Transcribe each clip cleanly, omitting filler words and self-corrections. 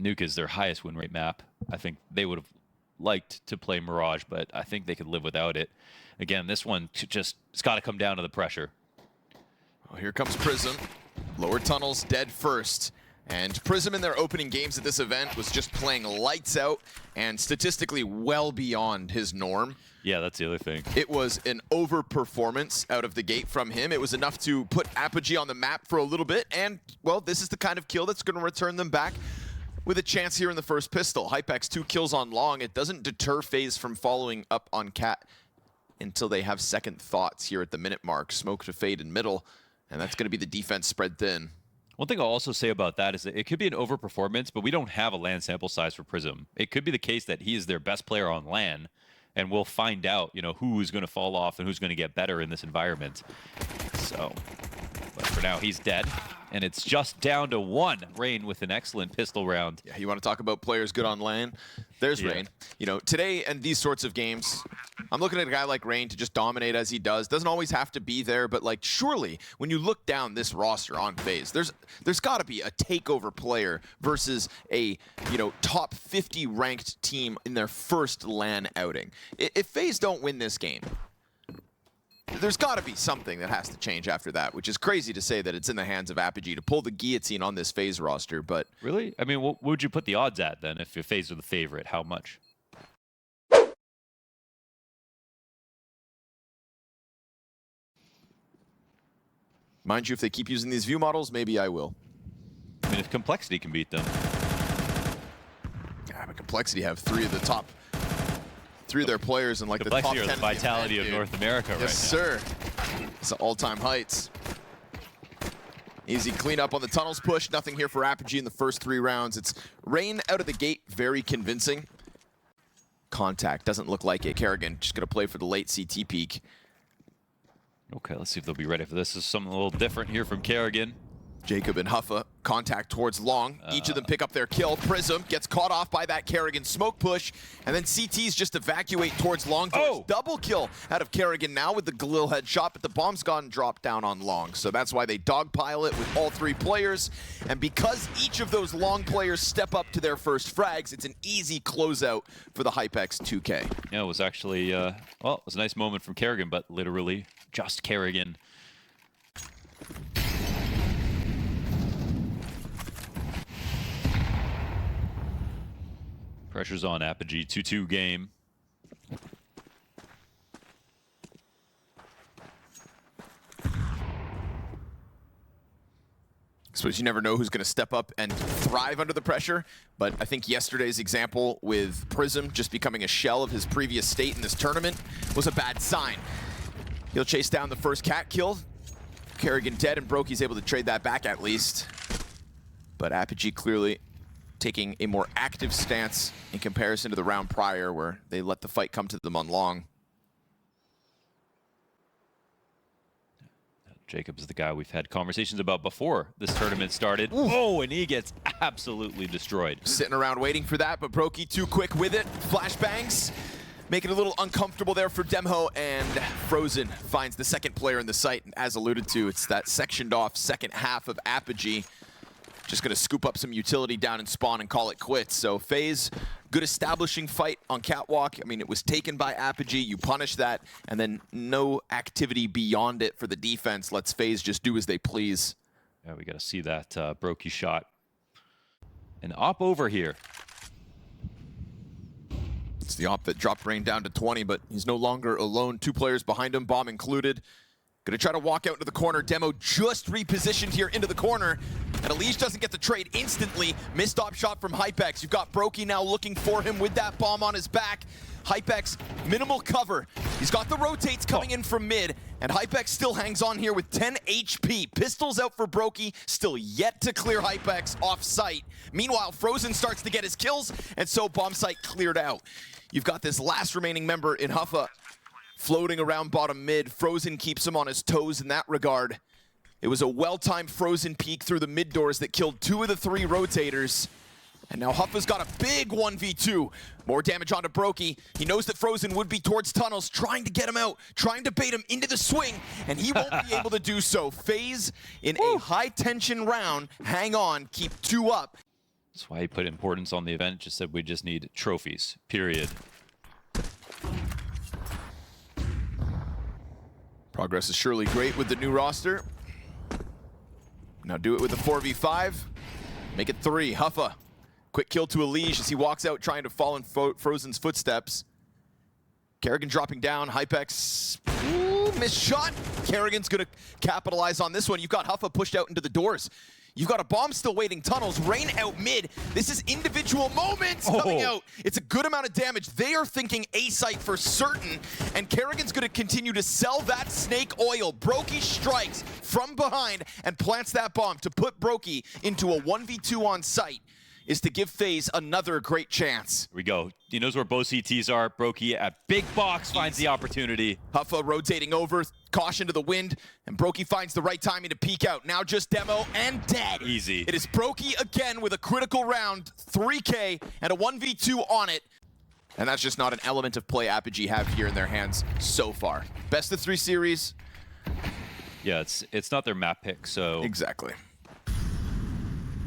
Nuke is their highest win rate map. I think they would have liked to play Mirage, but I think they could live without it. Again, this one it's got to come down to the pressure. Well, here comes Prism. Lower tunnels dead first. And Prism in their opening games at this event was just playing lights out and statistically well beyond his norm. Yeah, that's the other thing. It was an overperformance out of the gate from him. It was enough to put Apogee on the map for a little bit, and, well, this is the kind of kill that's going to return them back with a chance here in the first pistol. Hypex 2 kills on long. It doesn't deter FaZe from following up on Cat until they have second thoughts here at the minute mark. Smoke to fade in middle, and that's going to be the defense spread thin. One thing I'll also say about that is that it could be an overperformance, but we don't have a LAN sample size for Prism. It could be the case that he is their best player on LAN, and we'll find out, you know, who's going to fall off and who's going to get better in this environment. So, but for now, he's dead, and it's just down to one. Rain with an excellent pistol round. Yeah, you want to talk about players good on LAN? There's Rain. You know, today and these sorts of games, I'm looking at a guy like Rain to just dominate as he does. Doesn't always have to be there, but like surely when you look down this roster on FaZe, there's got to be a takeover player versus a, you know, top 50 ranked team in their first LAN outing. If FaZe don't win this game, there's got to be something that has to change after that, which is crazy to say that it's in the hands of Apogee to pull the guillotine on this FaZe roster, but... Really? I mean, what would you put the odds at then if FaZe are the favorite? How much? Mind you, if they keep using these view models, maybe I will. I mean, if Complexity can beat them. Yeah, but Complexity have three of their players in like the top 10 of the vitality of North America right now. Yes, sir. It's all-time heights. Easy cleanup on the tunnels push. Nothing here for Apogee in the first 3 rounds. It's Rain out of the gate, very convincing. Contact doesn't look like it. Kerrigan just going to play for the late CT peak. Okay, let's see if they'll be ready for this. This is something a little different here from Kerrigan. Jacob and Huffa, contact towards long. Each of them pick up their kill. Prism gets caught off by that Kerrigan smoke push, and then CTs just evacuate towards long. Double kill out of Kerrigan now with the Galil headshot, but the bomb's gone dropped down on long. So that's why they dogpile it with all 3 players. And because each of those long players step up to their first frags, it's an easy closeout for the Hypex 2K. Yeah, it was actually, well, it was a nice moment from Kerrigan, but literally just Kerrigan. Pressure's on Apogee, 2-2 game. I suppose you never know who's going to step up and thrive under the pressure, but I think yesterday's example with Prism just becoming a shell of his previous state in this tournament was a bad sign. He'll chase down the first cat kill. Kerrigan dead, and Brokey's able to trade that back at least. But Apogee clearly taking a more active stance in comparison to the round prior where they let the fight come to them on long. Jacob's the guy we've had conversations about before this tournament started. Oh, and he gets absolutely destroyed. Sitting around waiting for that, but Brokey too quick with it. Flashbangs, making it a little uncomfortable there for Demho, and Frozen finds the second player in the site. As alluded to, it's that sectioned off second half of Apogee. Just going to scoop up some utility down in spawn and call it quits. So FaZe, good establishing fight on Catwalk. I mean, it was taken by Apogee. You punish that, and then no activity beyond it for the defense. Lets FaZe just do as they please. Yeah, we got to see that Brokey shot. An op over here. It's the op that dropped Rain down to 20, but he's no longer alone. 2 players behind him, bomb included. Gonna try to walk out into the corner. Demo just repositioned here into the corner. And Elise doesn't get the trade instantly. Missed op shot from Hypex. You've got Brokey now looking for him with that bomb on his back. Hypex, minimal cover. He's got the rotates coming in from mid, and Hypex still hangs on here with 10 HP. Pistols out for Brokey, still yet to clear Hypex off site. Meanwhile, Frozen starts to get his kills, and so bomb site cleared out. You've got this last remaining member in Huffa floating around bottom mid. Frozen keeps him on his toes in that regard. It was a well-timed Frozen peek through the mid doors that killed 2 of the 3 rotators. And now Huffa's got a big 1v2. More damage onto Brokey. He knows that Frozen would be towards tunnels, trying to get him out, trying to bait him into the swing, and he won't be able to do so. FaZe in a high-tension round. Hang on, keep 2 up. That's why he put importance on the event. Just said we just need trophies, period. Progress is surely great with the new roster. Now do it with a 4v5. Make it 3. Huffa. Quick kill to Elige as he walks out trying to follow in Frozen's footsteps. Kerrigan dropping down. Hypex. Ooh, missed shot. Kerrigan's going to capitalize on this one. You've got Huffa pushed out into the doors. You've got a bomb still waiting tunnels. Rain out mid. This is individual moments coming out. It's a good amount of damage. They are thinking A-site for certain, and Kerrigan's going to continue to sell that snake oil. Brokey strikes from behind and plants that bomb to put Brokey into a 1v2 on site. Is to give FaZe another great chance. Here we go. He knows where both CTs are. Brokey at big box finds the opportunity. Huffa rotating over, caution to the wind, and Brokey finds the right timing to peek out. Now just Demo and dead. Easy. It is Brokey again with a critical round, 3K, and a 1v2 on it. And that's just not an element of play Apogee have here in their hands so far. Best of 3 series. Yeah, it's not their map pick, so... Exactly.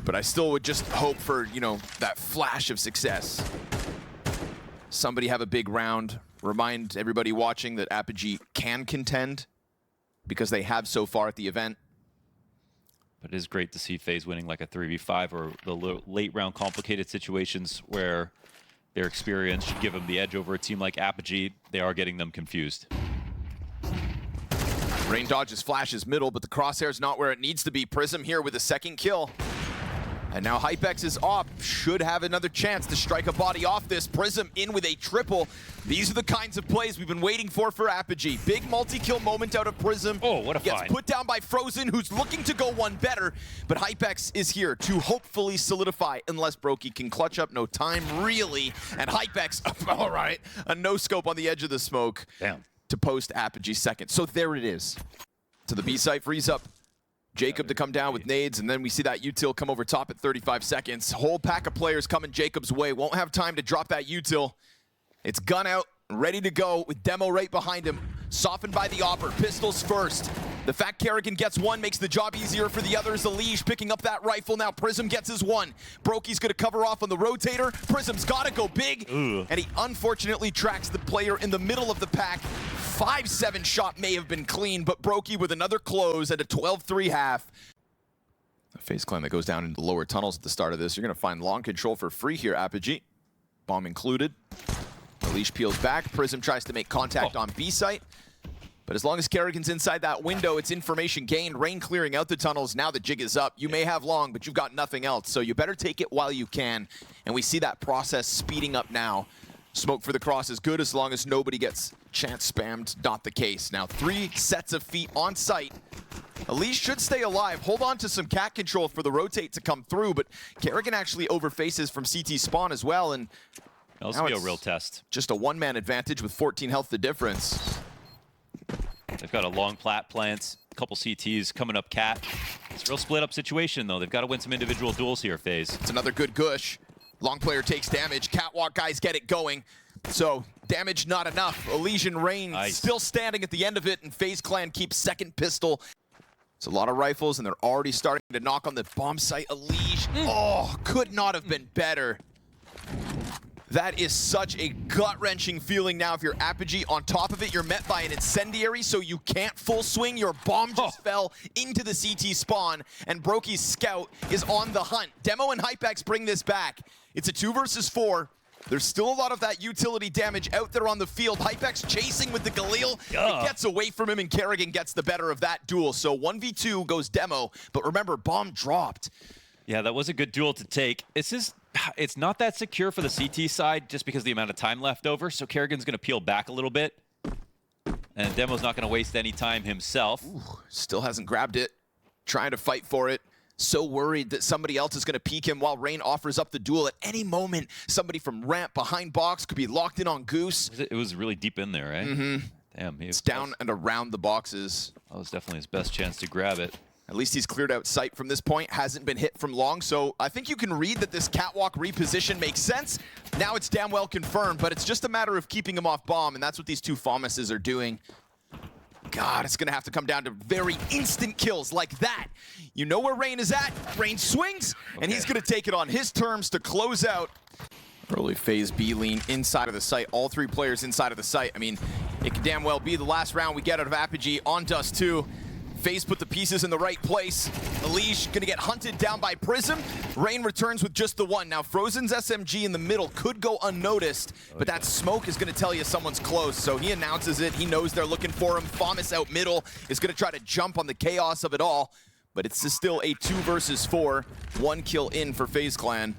But I still would just hope for, you know, that flash of success. Somebody have a big round. Remind everybody watching that Apogee can contend because they have so far at the event. But it is great to see FaZe winning like a 3v5 or the late round complicated situations where their experience should give them the edge over a team like Apogee. They are getting them confused. Rain dodges flashes middle, but the crosshair's not where it needs to be. Prism here with a second kill. And now Hypex is off, should have another chance to strike a body off this. Prism in with a triple. These are the kinds of plays we've been waiting for Apogee. Big multi-kill moment out of Prism. Oh, what a Gets find. put down by Frozen, who's looking to go one better. But Hypex is here to hopefully solidify, unless Brokey can clutch up. No time, really. And Hypex, all right, a no-scope on the edge of the smoke. Damn. To post Apogee second. So there it is. To the B site, freeze up. Jacob to come down with nades, and then we see that util come over top at 35 seconds. Whole pack of players coming Jacob's way. Won't have time to drop that util. It's gun out, ready to go with Demo right behind him. Softened by the Opper. Pistols first. The fact Kerrigan gets one makes the job easier for the others. Elige picking up that rifle. Now Prism gets his one. Brokey's going to cover off on the rotator. Prism's got to go big. Ugh. And he unfortunately tracks the player in the middle of the pack. 5-7 shot may have been clean, but Brokey with another close at a 12-3 half. A FaZe Clan that goes down into the lower tunnels at the start of this. You're going to find long control for free here, Apogee. Bomb included. Elige peels back. Prism tries to make contact on B site. But as long as Kerrigan's inside that window, it's information gained. Rain clearing out the tunnels. Now the jig is up. You may have long, but you've got nothing else. So you better take it while you can. And we see that process speeding up now. Smoke for the cross is good as long as nobody gets chance spammed. Not the case. Now 3 sets of feet on site. Elige should stay alive. Hold on to some cat control for the rotate to come through, but Kerrigan actually overfaces from CT spawn as well. And that'll be a real test. Just a one-man advantage with 14 health the difference. They've got a long plat plants, a couple CTs coming up cat. It's a real split up situation though. They've got to win some individual duels here, FaZe. It's another good gush. Long player takes damage. Catwalk guys get it going. So damage not enough. Elysian Rain still standing at the end of it, and FaZe Clan keeps second pistol. It's a lot of rifles, and they're already starting to knock on the bomb site. Elige, oh, could not have been better. That is such a gut-wrenching feeling now if you're Apogee. On top of it, you're met by an incendiary, so you can't full swing. Your bomb just fell into the CT spawn, and Brokey's scout is on the hunt. Demo and Hypex bring this back. It's a 2 versus 4. There's still a lot of that utility damage out there on the field. Hypex chasing with the Galil. It gets away from him, and Kerrigan gets the better of that duel. So 1v2 goes Demo, but remember, bomb dropped. Yeah, that was a good duel to take. It's not that secure for the CT side just because of the amount of time left over, so Kerrigan's going to peel back a little bit. And Demo's not going to waste any time himself. Ooh, still hasn't grabbed it. Trying to fight for it. So worried that somebody else is going to peek him while Rain offers up the duel. At any moment, somebody from ramp behind box could be locked in on Goose. It was really deep in there, right? Mm-hmm. Damn. It's down and around the boxes. That was definitely his best chance to grab it. At least he's cleared out sight from this point. Hasn't been hit from long, so I think you can read that this catwalk reposition makes sense. Now it's damn well confirmed, but it's just a matter of keeping him off bomb, and that's what these two FAMASes are doing. God, it's going to have to come down to very instant kills like that. You know where Rain is at. Rain swings, and he's going to take it on his terms to close out. Early FaZe B lean inside of the site. All three players inside of the site. I mean, it could damn well be the last round we get out of Apogee on Dust 2. FaZe put the pieces in the right place. Elish gonna get hunted down by Prism. Rain returns with just the one. Now Frozen's SMG in the middle could go unnoticed, but that smoke is gonna tell you someone's close. So he announces it. He knows they're looking for him. FaMAS out middle is gonna try to jump on the chaos of it all, but it's still a 2 versus 4. 1 kill in for FaZe Clan.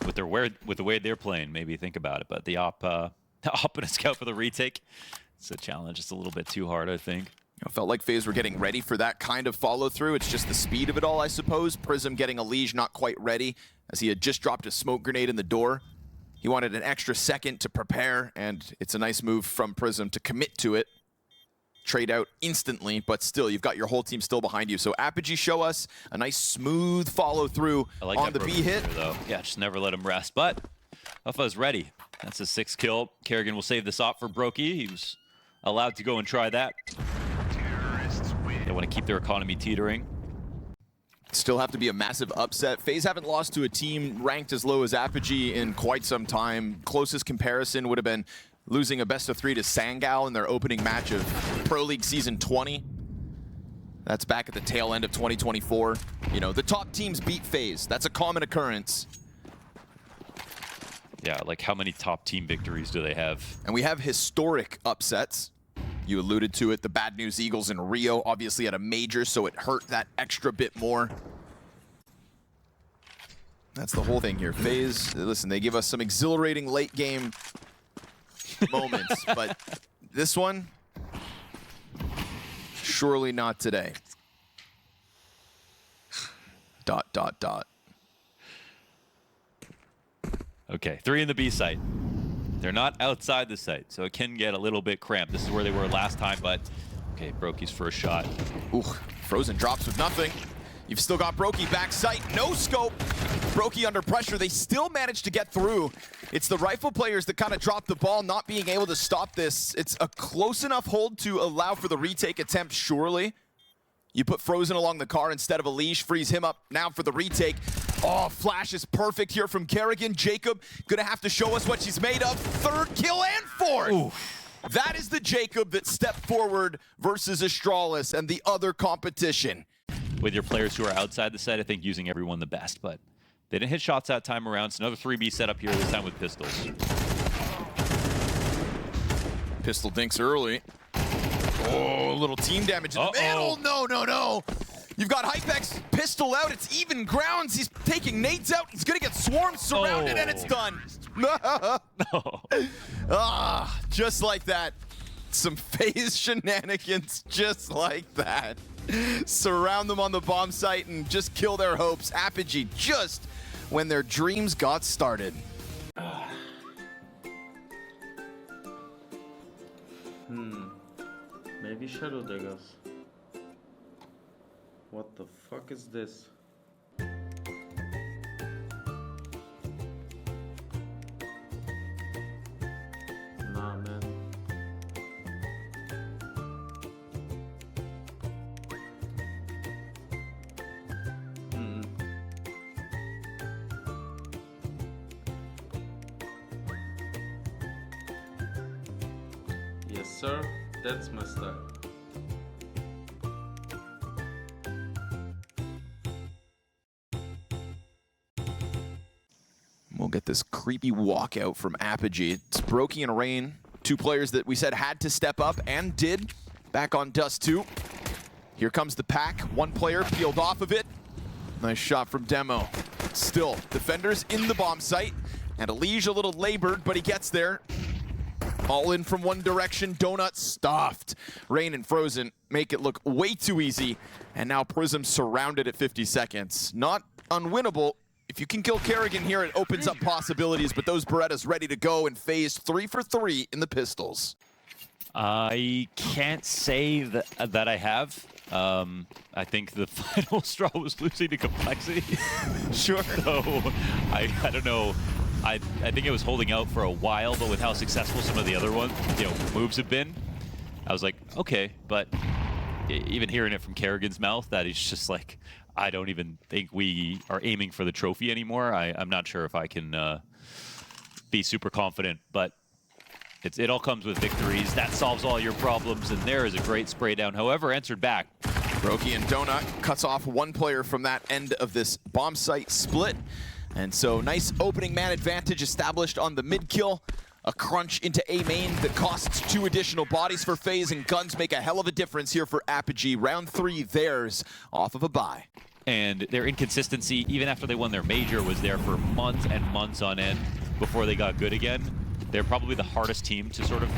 With the way they're playing, maybe think about it. But the op and a scout for the retake, it's a challenge. It's a little bit too hard, I think. Felt like FaZe were getting ready for that kind of follow-through. It's just the speed of it all, I suppose. Prism getting a Liege not quite ready, as he had just dropped a smoke grenade in the door. He wanted an extra second to prepare, and it's a nice move from Prism to commit to it. Trade out instantly, but still, you've got your whole team still behind you. So Apogee show us a nice smooth follow-through on the B hit. Though. Yeah, just never let him rest. But Alpha's ready. That's a 6th kill. Kerrigan will save this op for Brokey. He was allowed to go and try that. They want to keep their economy teetering. Still have to be a massive upset. FaZe haven't lost to a team ranked as low as Apogee in quite some time. Closest comparison would have been losing a best-of-3 to Sangal in their opening match of Pro League Season 20. That's back at the tail end of 2024. You know, the top teams beat FaZe. That's a common occurrence. Yeah, like how many top team victories do they have? And we have historic upsets. You alluded to it, the Bad News Eagles in Rio obviously had a major, so it hurt that extra bit more. That's the whole thing here. FaZe, listen, they give us some exhilarating late game moments, but this one, surely not today. ... Okay, 3 in the B site. They're not outside the site, so it can get a little bit cramped. This is where they were last time, but okay, Brokey's first shot. Ooh, Frozen drops with nothing. You've still got Brokey back sight, no scope. Brokey under pressure, they still managed to get through. It's the rifle players that kind of dropped the ball, not being able to stop this. It's a close enough hold to allow for the retake attempt, surely. You put Frozen along the car instead of a leash, frees him up now for the retake. Oh, flash is perfect here from Kerrigan. Jacob gonna have to show us what she's made of. 3rd kill and 4th. Oof. That is the Jacob that stepped forward versus Astralis and the other competition. With your players who are outside the site, I think using everyone the best, but they didn't hit shots that time around. It's another 3B setup here, this time with pistols. Pistol dinks early. Oh, a little team damage in the middle. No, no, no. You've got Hypex pistol out. It's even grounds. He's taking nades out. He's going to get swarmed, surrounded, and it's done. No. Ah, just like that. Some FaZe shenanigans just like that. Surround them on the bomb site and just kill their hopes. Apogee just when their dreams got started. Maybe Shadow Daggers. What the fuck is this? Nah, man. Yes, sir. That's my style. We'll get this creepy walkout from Apogee. It's Brokey and Rain, 2 players that we said had to step up and did. Back on Dust 2. Here comes the pack. 1 player peeled off of it. Nice shot from Demo. Still, defenders in the bomb site. And Elige a little labored, but he gets there. All in from one direction. Donut stuffed. Rain and Frozen make it look way too easy. And now Prism surrounded at 50 seconds. Not unwinnable. If you can kill Kerrigan here, it opens up possibilities, but those Berettas ready to go and FaZe 3 for 3 in the pistols. I can't say that I have. I think the final straw was losing to complexity. Sure. So I don't know. I think it was holding out for a while, but with how successful some of the other moves have been, I was like, okay, but even hearing it from Kerrigan's mouth that he's just like, I don't even think we are aiming for the trophy anymore. I'm not sure if I can be super confident, but it all comes with victories. That solves all your problems, and there is a great spray down. However, answered back. Brokey and Donut cuts off one player from that end of this bomb site split. And so nice opening man advantage established on the mid kill. A crunch into A main that costs 2 additional bodies for FaZe, and guns make a hell of a difference here for Apogee. Round 3 theirs off of a bye. And their inconsistency, even after they won their major, was there for months and months on end before they got good again. They're probably the hardest team to sort of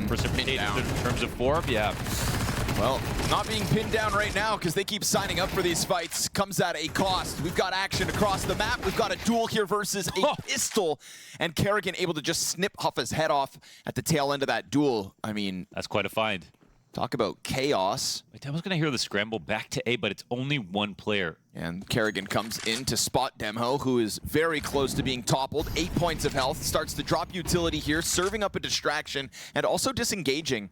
precipitate in terms of form. Yeah. Well, not being pinned down right now because they keep signing up for these fights comes at a cost. We've got action across the map. We've got a duel here versus a pistol. And Kerrigan able to just snip Huffa's head off at the tail end of that duel. I mean, that's quite a find. Talk about chaos. I was going to hear the scramble back to A, but it's only one player. And Kerrigan comes in to spot Demho, who is very close to being toppled. 8 points of health. Starts to drop utility here, serving up a distraction and also disengaging.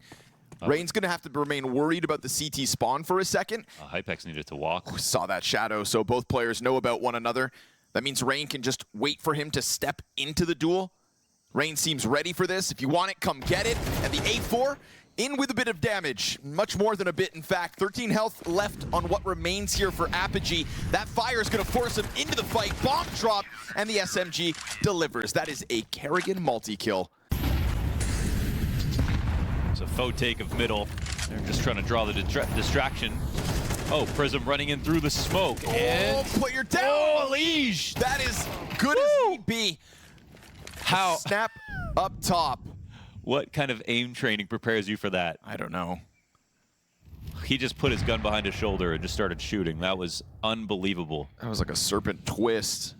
Rain's going to have to remain worried about the CT spawn for a second. Hypex needed to walk. Saw that shadow, so both players know about one another. That means Rain can just wait for him to step into the duel. Rain seems ready for this. If you want it, come get it. And the A4 in with a bit of damage. Much more than a bit, in fact. 13 health left on what remains here for Apogee. That fire is going to force him into the fight. Bomb drop, and the SMG delivers. That is a Kerrigan multi-kill. A faux take of middle. They're just trying to draw the distraction. Oh, Prism running in through the smoke. And player down. Oh, Lige. That is good as need be. How? Snap up top. What kind of aim training prepares you for that? I don't know. He just put his gun behind his shoulder and just started shooting. That was unbelievable. That was like a serpent twist.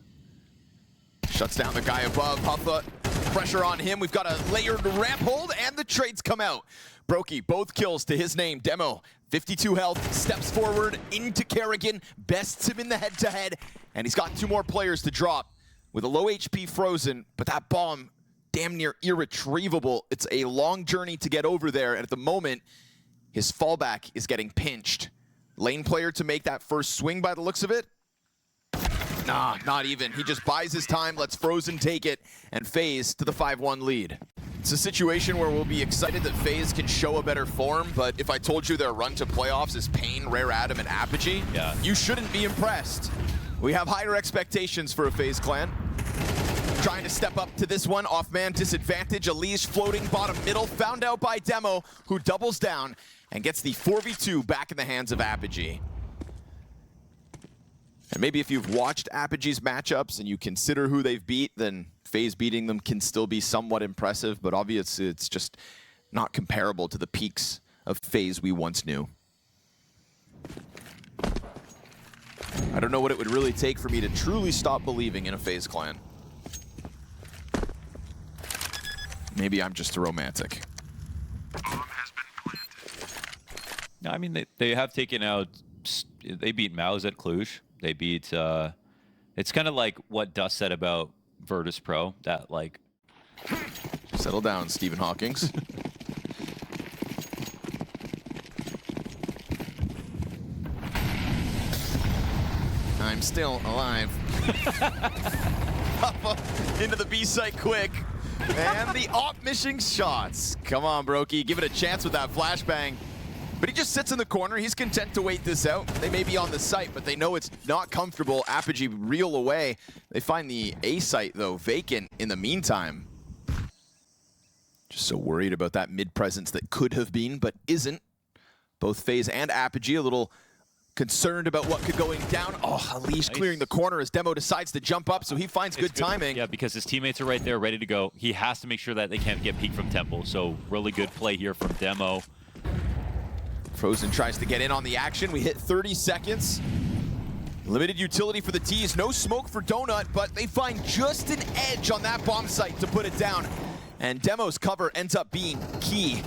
Shuts down the guy above. Huffa, pressure on him. We've got a layered ramp hold, and the trades come out. Brokey, both kills to his name. Demo, 52 health, steps forward into Kerrigan, bests him in the head-to-head, and he's got 2 more players to drop. With a low HP Frozen, but that bomb damn near irretrievable. It's a long journey to get over there, and at the moment, his fallback is getting pinched. Lane player to make that first swing by the looks of it. Nah, not even. He just buys his time, lets Frozen take it, and FaZe to the 5-1 lead. It's a situation where we'll be excited that FaZe can show a better form, but if I told you their run to playoffs is Pain, Rare Adam, and Apogee, you shouldn't be impressed. We have higher expectations for a FaZe Clan. Trying to step up to this one, off-man disadvantage. Elise floating bottom middle, found out by Demo, who doubles down and gets the 4v2 back in the hands of Apogee. And maybe if you've watched Apogee's matchups and you consider who they've beat, then FaZe beating them can still be somewhat impressive, but obviously it's just not comparable to the peaks of FaZe we once knew. I don't know what it would really take for me to truly stop believing in a FaZe Clan. Maybe I'm just a romantic. No, I mean, they have taken out, they beat MongolZ at Cluj. They beat, it's kind of like what Dust said about Virtus.pro, that like... Settle down, Stephen Hawkins. I'm still alive. Into the B site quick. And the op missing shots. Come on, Brokey, give it a chance with that flashbang. But he just sits in the corner. He's content to wait this out. They may be on the site, but they know it's not comfortable. Apogee reel away. They find the A site, though, vacant in the meantime. Just so worried about that mid-presence that could have been, but isn't. Both FaZe and Apogee a little concerned about what could going down. Oh, Alish clearing the corner as Demo decides to jump up, so he finds good timing. Yeah, because his teammates are right there ready to go. He has to make sure that they can't get peeked from Temple, so really good play here from Demo. Frozen tries to get in on the action. We hit 30 seconds. Limited utility for the T's. No smoke for Donut, but they find just an edge on that bomb site to put it down. And Demo's cover ends up being key.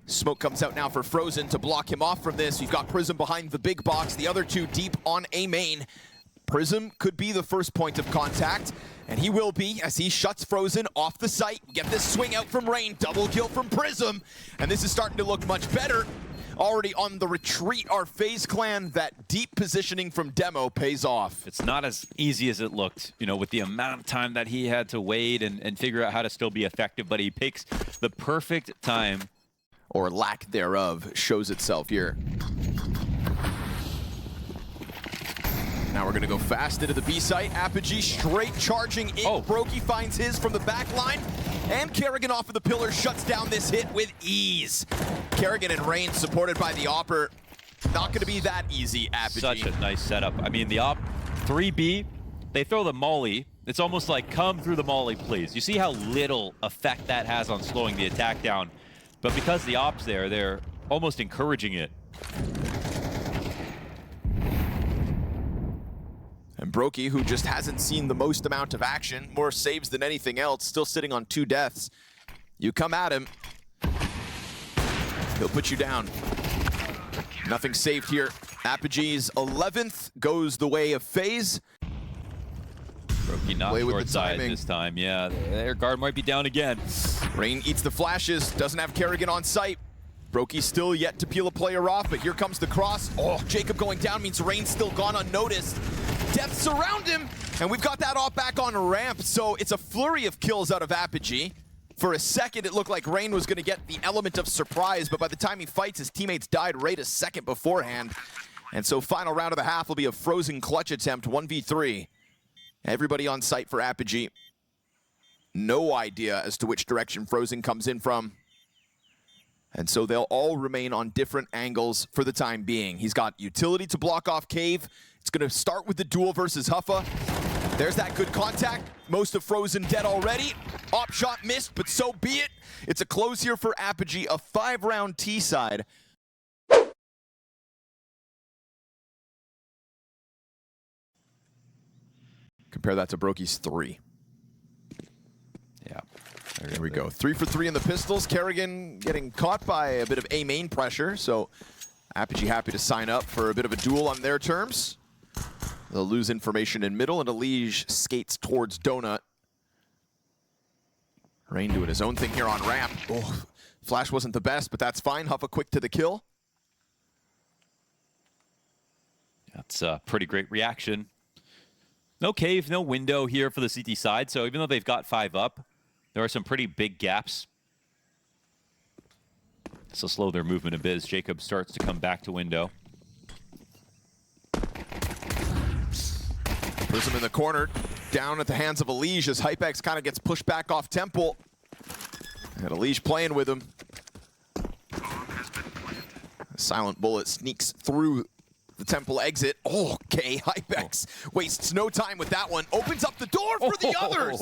Smoke comes out now for Frozen to block him off from this. We've got Prism behind the big box. The other 2 deep on A main. Prism could be the first point of contact, and he will be as he shuts Frozen off the site. Get this swing out from Rain, double kill from Prism, and this is starting to look much better. Already on the retreat are FaZe Clan. That deep positioning from Demo pays off. It's not as easy as it looked, you know, with the amount of time that he had to wait and figure out how to still be effective, but he picks the perfect time. Or lack thereof shows itself here. Now we're gonna go fast into the B site. Apogee straight charging in. Oh. Brokey finds his from the back line. And Kerrigan off of the pillar shuts down this hit with ease. Kerrigan and Rain supported by the Opper. Not gonna be that easy, Apogee. Such a nice setup. I mean, the Op 3B, they throw the molly. It's almost like, come through the molly, please. You see how little effect that has on slowing the attack down. But because the Op's there, they're almost encouraging it. And Brokey, who just hasn't seen the most amount of action, more saves than anything else, still sitting on 2 deaths. You come at him, he'll put you down. Nothing saved here. Apogee's 11th goes the way of FaZe. Brokey not short side this time. Yeah, their guard might be down again. Rain eats the flashes, doesn't have Kerrigan on site. Brokey still yet to peel a player off, but here comes the cross. Oh, Jacob going down means Rain's still gone unnoticed. Deaths surround him, and we've got that off back on ramp, so it's a flurry of kills out of Apogee. For a second, it looked like Rain was gonna get the element of surprise, but by the time he fights, his teammates died right a second beforehand. And so final round of the half will be a Frozen clutch attempt, 1v3. Everybody on site for Apogee. No idea as to which direction Frozen comes in from. And so they'll all remain on different angles for the time being. He's got utility to block off Cave. It's gonna start with the duel versus Huffa. There's that good contact. Most of Frozen dead already. Op shot missed, but so be it. It's a close here for Apogee, a 5-round T side. Compare that to Brokey's 3. Yeah. There we go. 3 for 3 in the pistols. Kerrigan getting caught by a bit of A main pressure, so Apogee happy to sign up for a bit of a duel on their terms. They'll lose information in middle, and Elige skates towards Donut. Rain doing his own thing here on ramp. Oh, flash wasn't the best, but that's fine. Huffa quick to the kill. That's a pretty great reaction. No cave, no window here for the CT side, so even though they've got 5 up, there are some pretty big gaps. So slow their movement a bit as Jacob starts to come back to window. Prism in the corner, down at the hands of Elige as Hypex kind of gets pushed back off Temple. And Elige playing with him. Silent bullet sneaks through the Temple exit. Oh, okay, Hypex wastes no time with that one. Opens up the door for the others.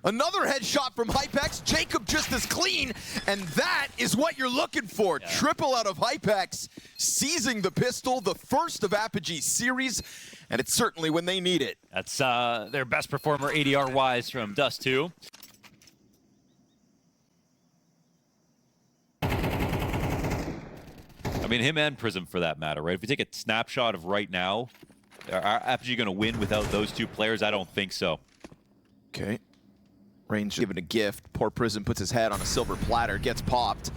Another headshot from Hypex. Jacob just as clean, and that is what you're looking for. Yeah. Triple out of Hypex, seizing the pistol, the first of Apogee's series, and it's certainly when they need it. That's their best performer ADR-wise from Dust 2. I mean, him and Prism for that matter, right? If you take a snapshot of right now, are Apogee going to win without those 2 players? I don't think so. Okay. Rain's given a gift. Poor Prism puts his head on a silver platter, gets popped.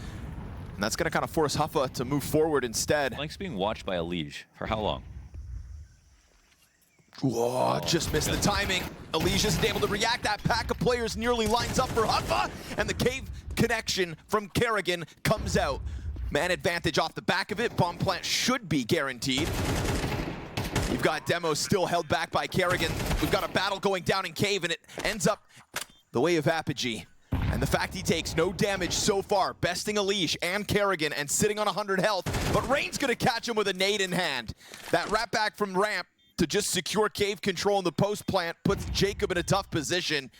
And that's going to kind of force Huffa to move forward instead. Link's being watched by Elige. For how long? Whoa, just missed the timing. Elige isn't able to react. That pack of players nearly lines up for Huffa, and the cave connection from Kerrigan comes out. Man advantage off the back of it. Bomb plant should be guaranteed. You've got Demo still held back by Kerrigan. We've got a battle going down in cave, and it ends up the way of Apogee. And the fact he takes no damage so far, besting Elige and Kerrigan and sitting on 100 health, but Rain's gonna catch him with a nade in hand. That wrap back from ramp to just secure cave control in the post plant puts Jacob in a tough position.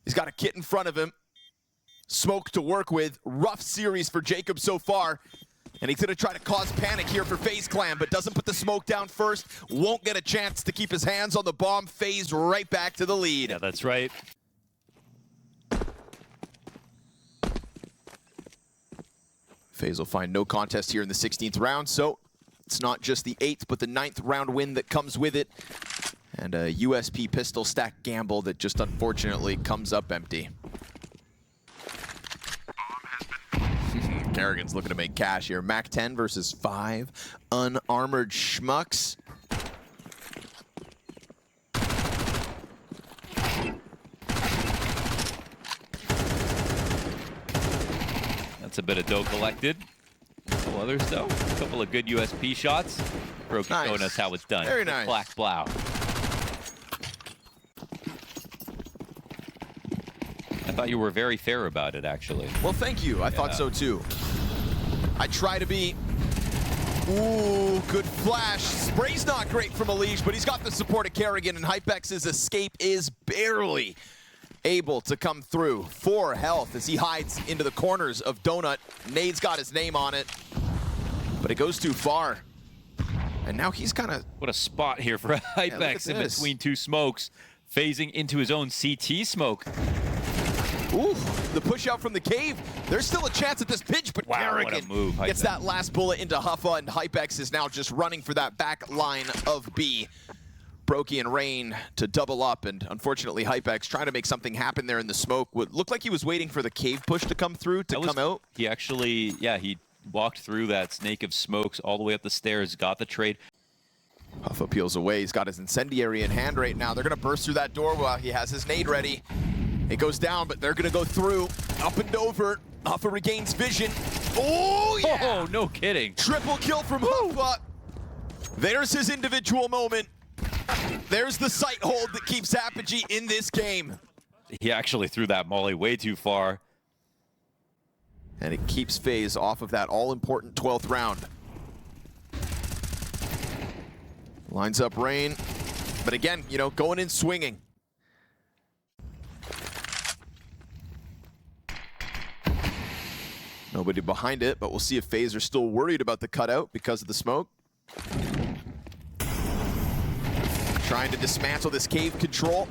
He's got a kit in front of him. Smoke to work with. Rough series for Jacob so far. And he's gonna try to cause panic here for FaZe Clan, but doesn't put the smoke down first. Won't get a chance to keep his hands on the bomb. FaZe right back to the lead. Yeah, that's right. FaZe will find no contest here in the 16th round, so it's not just the 8th, but the 9th round win that comes with it. And a USP pistol stack gamble that just unfortunately comes up empty. Kerrigan's looking to make cash here. Mac 10 versus 5 unarmored schmucks. That's a bit of dough collected. A couple others though. A couple of good USP shots. Brokey Nice. showing us how it's done. Very nice. Black Blau. I thought you were very fair about it, actually. Well, thank you. I thought so too. I try to be. Ooh, good flash. Spray's not great from MongolZ, but he's got the support of Kerrigan, and Hypex's escape is barely able to come through. 4 health as he hides into the corners of Donut. Nade's got his name on it, but it goes too far. And now he's kind of... What a spot here for Hypex in between 2 smokes, phasing into his own CT smoke. Ooh, the push out from the cave. There's still a chance at this pinch, but Wow, Kerrigan what a move, gets that last bullet into Huffa, and Hypex is now just running for that back line of B. Brokey and Rain to double up, and unfortunately Hypex trying to make something happen there in the smoke. What looked like he was waiting for the cave push to come through to come out. He actually, yeah, he walked through that snake of smokes all the way up the stairs, got the trade. Huffa peels away. He's got his incendiary in hand right now. They're going to burst through that door while he has his nade ready. It goes down, but they're going to go through, up and over. Huffa regains vision. Oh, yeah! Oh, no kidding. Triple kill from Huffa. There's his individual moment. There's the sight hold that keeps Apogee in this game. He actually threw that molly way too far. And it keeps FaZe off of that all-important 12th round. Lines up Rain. But again, you know, going in swinging. Nobody behind it, but we'll see if FaZe are still worried about the cutout because of the smoke. Trying to dismantle this cave control.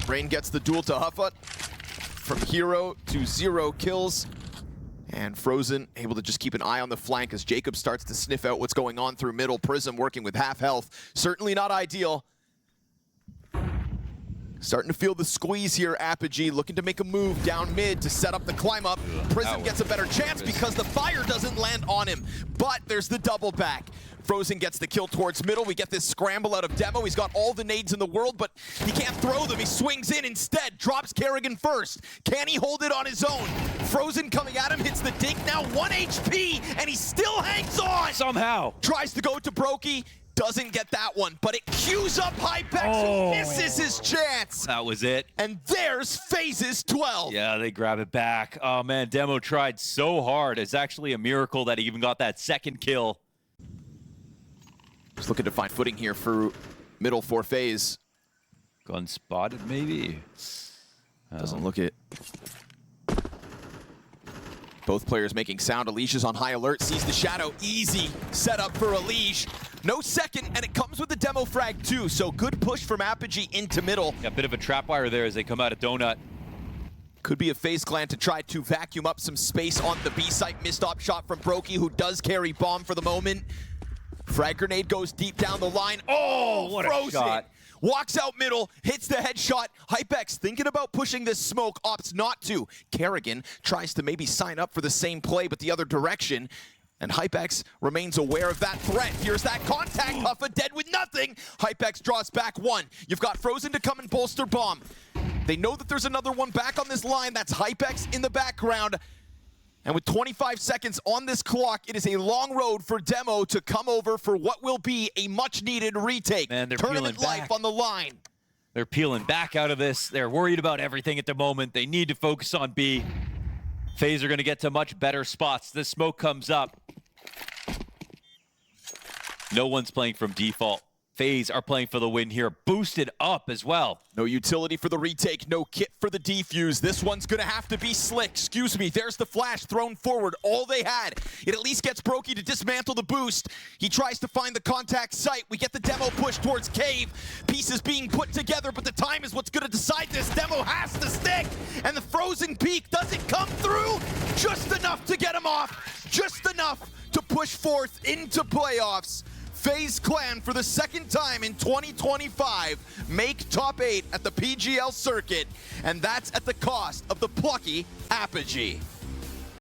Rain gets the duel to Huffa. From hero to 0 kills. And Frozen able to just keep an eye on the flank as Jacob starts to sniff out what's going on through middle. Prism working with half health. Certainly not ideal. Starting to feel the squeeze here, Apogee looking to make a move down mid to set up the climb up. Prism gets a better chance because the fire doesn't land on him, but there's the double back. Frozen gets the kill towards middle. We get this scramble out of Demo. He's got all the nades in the world, but he can't throw them. He swings in instead, drops Kerrigan first. Can he hold it on his own? Frozen coming at him, hits the dig, now 1 HP, and he still hangs on! Somehow. Tries to go to Brokey. Doesn't get that one, but it queues up Hypex, who misses his chance. That was it. And there's FaZe's 12. Yeah, they grab it back. Oh, man, Demo tried so hard. It's actually a miracle that he even got that second kill. Just looking to find footing here for middle for FaZe. Gun spotted, maybe? Doesn't look it. Both players making sound. Alish is on high alert, sees the shadow. Easy setup for Alish. No second, and it comes with the demo frag too, so good push from Apogee into middle. Yeah, a bit of a trap wire there as they come out of Donut. Could be a FaZe Clan to try to vacuum up some space on the B site. Missed op shot from Brokey, who does carry bomb for the moment. Frag grenade goes deep down the line. Oh, what Frozen. a shot. Walks out middle, hits the headshot. Hypex thinking about pushing this smoke, opts not to. Kerrigan tries to maybe sign up for the same play, but the other direction. And Hypex remains aware of that threat. Here's that contact. Huffa dead with nothing. Hypex draws back 1. You've got Frozen to come and bolster bomb. They know that there's another one back on this line. That's Hypex in the background. And with 25 seconds on this clock, it is a long road for Demo to come over for what will be a much-needed retake. Man, they're Tournament peeling life back. on the line. They're peeling back out of this. They're worried about everything at the moment. They need to focus on B. FaZe are going to get to much better spots. This smoke comes up. No one's playing from default. FaZe are playing for the win here. Boosted up as well. No utility for the retake, no kit for the defuse. This one's gonna have to be slick. Excuse me, there's the flash thrown forward. All they had. It at least gets Brokey to dismantle the boost. He tries to find the contact site. We get the demo push towards cave. Pieces being put together, but the time is what's gonna decide this. Demo has to stick, and the frozen peak doesn't come through. Just enough to get him off. Just enough to push forth into playoffs. FaZe Clan, for the second time in 2025, make top 8 at the PGL circuit, and that's at the cost of the plucky Apogee.